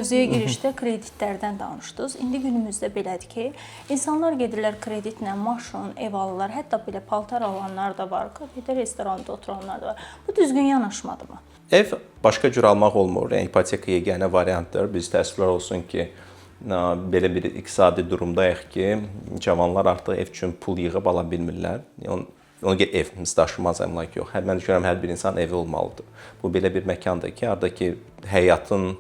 Mövzuya girişdə kreditlərdən danışdınız. İndi günümüzdə belədir ki, insanlar gedirlər kreditlə maşın, ev alırlar, hətta belə paltar alanlar da var, kafedə, restoranda oturanlar da var. Bu düzgün yanaşmadır mı? Ev başqa cür almaq olmur. Yəni ipoteka yeganə variantdır. Biz təəssüflər olsun ki, belə bir iqtisadi durumdayıq ki, cavanlar artıq ev üçün pul yığıb ala bilmirlər. Ona görə evimiz daşınmaz əmlak yox. Mən düşünürəm, hər bir insan evi olmalıdır. Bu belə bir məkandır ki, oradakı həyatın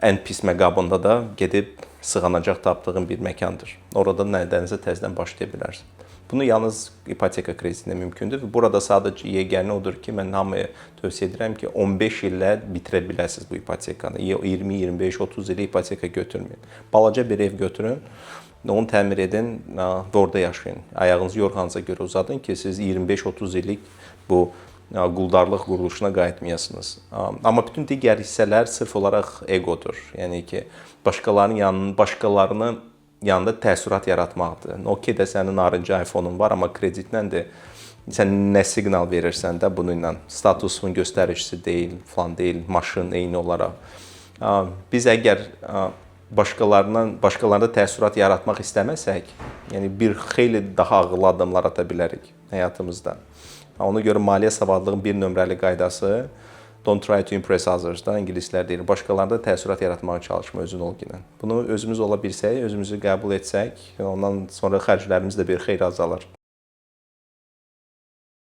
ən pis məqabında da gedib sığınacaq tapdığın bir məkandır. Orada nədənsə təzədən başlaya bilərsən. Bunu yalnız ipoteka kreditində mümkündür. Burada sadəcə yeganə odur ki, mən hamıya tövsiyə edirəm ki, 15 illə bitirə biləsiniz bu ipotekanı. 20, 25, 30 ilə ipoteka götürməyin. Balaca bir ev götürün. Onu təmir edin və orada yaşayın. Ayağınızı yorğanıza görə uzadın ki, siz 25-30 illik bu quldarlıq quruluşuna qayıtmayasınız. Amma bütün digər hissələr sırf olaraq egodur. Yəni ki, başqalarının yanında təəssürat yaratmaqdır. Okey də sənin narıncı iPhone-un var, amma kreditlə də sən nə siqnal verirsən də bununla. Statusun göstəricisi deyil, falan deyil, maşın eyni olaraq. Biz əgər başqalarında təəssürat yaratmaq istəməsək, yəni bir xeyli daha ağıllı addımlar ata bilərik həyatımızda. Ona görə maliyyə savadlığının bir nömrəli qaydası don't try to impress others da ingilislər deyir. Başqalarında təəssürat yaratmağa çalışma özün ol ilə. Bunu özümüz ola bilsək, özümüzü qəbul etsək, ondan sonra xərclərimiz də bir xeyli azalar.